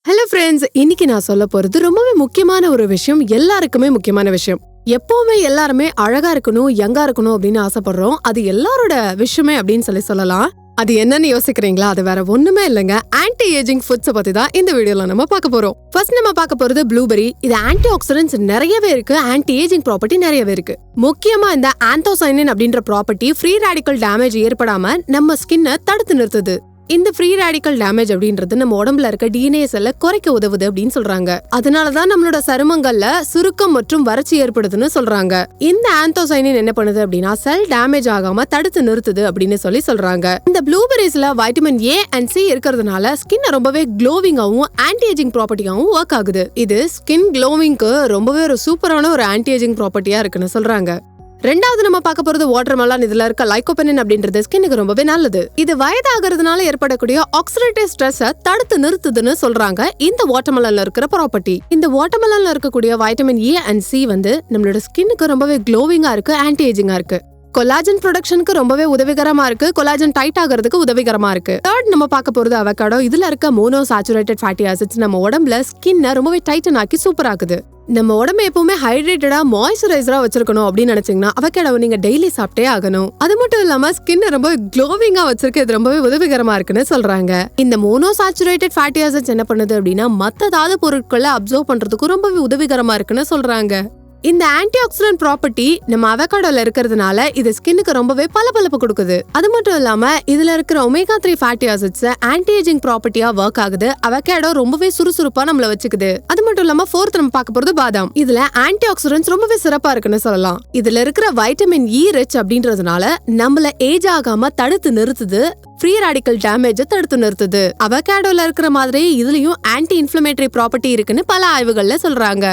Hello friends, இன்னைக்கு நான் சொல்ல போறது ரொம்பவே முக்கியமான ஒரு விஷயம். எல்லாருக்குமே முக்கியமான விஷயம். எப்பவுமே எல்லாருமே அழகா இருக்கணும், யங்கா இருக்கணும் அப்படின்னு ஆசைப்படுறோம். அது எல்லாரோட விஷயமே அப்படின்னு சொல்லலாம். அது என்னன்னு யோசிக்கிறீங்களா? அது வேற ஒண்ணுமே இல்லைங்க. ஆன்டி ஏஜிங் ஃபுட்ஸ் பத்தி தான் இந்த வீடியோல நம்ம பார்க்க போறோம். ஃபர்ஸ்ட் நம்ம பார்க்க போறது ப்ளூபெரி. இது ஆன்டி ஆக்சிடென்ட்ஸ் நிறையவே இருக்கு, ஆன்டி ஏஜிங் ப்ராப்பர்ட்டி நிறையவே இருக்கு. முக்கியமா இந்த ஆந்தோசைனின் அப்படின்ற ப்ராப்பர்ட்டி ஃப்ரீ ரேடிக்கல் டேமேஜ் ஏற்படாம நம்ம ஸ்கின்னை தடுத்து நிறுத்துது. இந்த ஃப்ரீ ரேடிக்கல் டேமேஜ் அப்படின்றது நம்ம உடம்புல இருக்க டிஎன்ஏ செல்ல குறைக்க உதவுது அப்படின்னு சொல்றாங்க. அதனாலதான் நம்மளோட சருமங்கள்ல சுருக்கம் மற்றும் வறட்சி ஏற்படுதுன்னு சொல்றாங்க. இந்த ஆந்தோசைனின் என்ன பண்ணுது அப்படின்னா செல் டேமேஜ் ஆகாம தடுத்து நிறுத்துது அப்படின்னு சொல்றாங்க. இந்த ப்ளூபெரிஸ்ல வைட்டமின் ஏ அண்ட் சி இருக்கிறதுனால ஸ்கின் ரொம்பவே க்ளோவிங்காவும் ஆன்டி ஏஜிங் ப்ராப்பர்ட்டியாவும் ஒர்க் ஆகுது. இது ஸ்கின் க்ளோவிங்க்கு ரொம்பவே ஒரு சூப்பரான ஒரு ஆன்டி ஏஜிங் ப்ராப்பர்ட்டியா இருக்குன்னு சொல்றாங்க. ரெண்டாவது நம்ம பார்க்க போறது வாட்டர்மெலன். இதுல இருக்க லைகோபெனின் அப்படின்றது ஸ்கின்னுக்கு ரொம்பவே நல்லது. இது வயதாகிறதுனால ஏற்படக்கூடிய ஆக்சிடேட்டிவ் ஸ்ட்ரெஸ்ஸை தடுத்து நிறுத்துதுன்னு சொல்றாங்க இந்த வாட்டர்மெலன்ல இருக்கிற ப்ராப்பர்ட்டி. இந்த வாட்டர்மெலன்ல இருக்கக்கூடிய வைட்டமின் ஏ அண்ட் சி நம்மளோட ஸ்கின்னுக்கு ரொம்பவே க்ளோவிங்கா இருக்கு, ஆன்டி ஏஜிங்கா இருக்கு. கொலாஜன் ப்ரொடக்ஷனுக்கு ரொம்பவே உதவிகரமா இருக்கு, கொலாஜன் டைட் ஆகிறதுக்கு உதவிகரமா இருக்கு. தேர்ட் நம்ம பார்க்க போறது அவகாடோ. இதுல இருக்க மோனோ சாச்சுரேட்டட் ஃபேட்டி ஆசிட்ஸ் நம்ம உடம்புல ஸ்கின்னை ரொம்பவே டைட்டன் ஆக்கி சூப்பர் ஆக்குது. நம்ம உடம்பு எப்பவுமே ஹைட்ரேட்டடா மாய்ஸ்சரைசரா வச்சிருக்கணும் அப்படின்னு நினைச்சீங்கன்னா அவகாடோவை நீங்க டெய்லி சாப்பிட்டே ஆகணும். அது மட்டும் இல்லாம ஸ்கின்னை ரொம்ப க்ளோவிங்கா வச்சிருக்க இது ரொம்பவே உதவிகரமா இருக்குன்னு சொல்றாங்க. இந்த மோனோ சாச்சுரேட்டட் ஃபேட்டி ஆசிட்ஸ் என்ன பண்ணுது அப்படின்னா மத்த தாது பொருட்களை அப்சர்வ் பண்றதுக்கு ரொம்பவே உதவிகரமா இருக்குன்னு சொல்றாங்க. இந்த ஆன்டி ஆக்சிடென்ட் ப்ராப்பர்ட்டி நம்ம அவகாடோல இருக்கிறதுனால இது ஸ்கின்னுக்கு ரொம்பவே பளபளப்பு கொடுக்குது. அது மட்டும் இல்லாம இதுல இருக்கிற omega 3 fatty acids anti ageing ப்ராப்பர்ட்டியா ஒர்க் ஆகுது. அவகாடோ ரொம்பவே சுறுசுறுப்பா நம்மள வச்சுக்குது. அது மட்டும் இல்லாம ஃபோர்த் நம்ம பார்க்க போறது பாதாம். இதுல ஆன்டி ஆக்சிடென்ட்ஸ் ரொம்பவே சிறப்பா இருக்குன்னு சொல்லலாம். இதுல இருக்கிற வைட்டமின் இ ரிச் அப்படின்றதுனால நம்மள ஏஜ் ஆகாம தடுத்து நிறுத்துது, ஃப்ரீ ரேடிக்கல் டேமேஜ் தடுத்து நிறுத்துது. அவகாடோல இருக்கிற மாதிரி இதுலயும் ஆன்டி இன்ஃப்ளமேட்டரி ப்ராப்பர்ட்டி இருக்குன்னு பல ஆய்வுகள்ல சொல்றாங்க.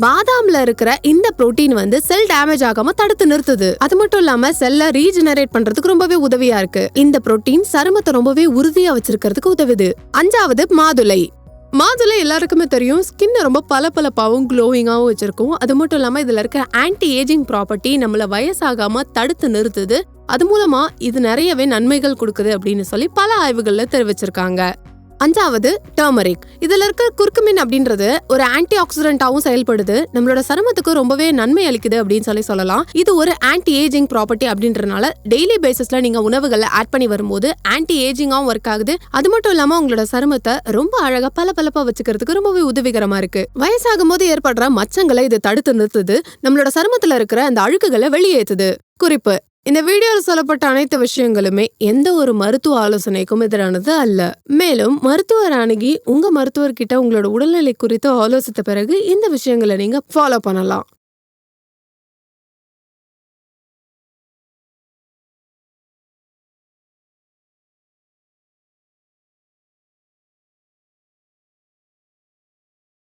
பாதாம்ல இருக்கிற இந்த புரோட்டீன் செல் டேமேஜ் ஆகாம தடுத்து நிறுத்துது. அது மட்டும் இல்லாம செல்ல ரீஜெனரேட் பண்றதுக்கு ரொம்பவே உதவியா இருக்கு. இந்த புரோட்டீன் சருமத்தை ரொம்பவே உறுதியா வச்சிருக்கிறதுக்கு உதவுது. அஞ்சாவது மாதுளை. மாதுளை எல்லாருக்குமே தெரியும், ஸ்கின் ரொம்ப பளபளப்பாவும் க்ளோவிங்காவும் வச்சிருக்கும். அது மட்டும் இல்லாம இதுல இருக்க ஆன்டி ஏஜிங் ப்ராப்பர்ட்டி நம்மள வயசாகாம தடுத்து நிறுத்துது. அது மூலமா இது நிறையவே நன்மைகள் கொடுக்குது அப்படின்னு பல ஆய்வுகள்ல தெரிவிச்சிருக்காங்க. அஞ்சாவது டர்மரிக். இதுல இருக்க குர்குமின் அப்படின்றது ஒரு ஆன்டி ஆக்சிடென்டாவும் செயல்படுது, நம்மளோட சருமத்துக்கு ரொம்பவே நன்மை அளிக்குது அப்படின்னு சொல்லலாம். இது ஒரு ஆன்டி ஏஜிங் ப்ராப்பர்ட்டி அப்படின்றனால டெய்லி பேசிஸ்ல நீங்க உணவுகளை ஆட் பண்ணி வரும்போது ஆன்டி ஏஜிங்காவும் ஒர்க் ஆகுது. அது மட்டும் இல்லாம உங்களோட சருமத்தை ரொம்ப அழகா பளபளப்பா வச்சுக்கிறதுக்கு ரொம்பவே உதவிகரமா இருக்கு. வயசாகும் போது ஏற்படுற மச்சங்களை இது தடுத்து நிறுத்துது, நம்மளோட சருமத்துல இருக்கிற அந்த அழுக்குகளை வெளியேற்றுது. குறிப்பு: இந்த வீடியோவில் சொல்லப்பட்ட அனைத்து விஷயங்களுமே எந்த ஒரு மருத்துவ ஆலோசனைக்கும் எதிரானது அல்ல. மேலும் மருத்துவர் அணுகி உங்க மருத்துவர்கிட்ட உங்களோட உடல்நிலை குறித்து ஆலோசித்த பிறகு இந்த விஷயங்களை நீங்க ஃபாலோ பண்ணலாம்.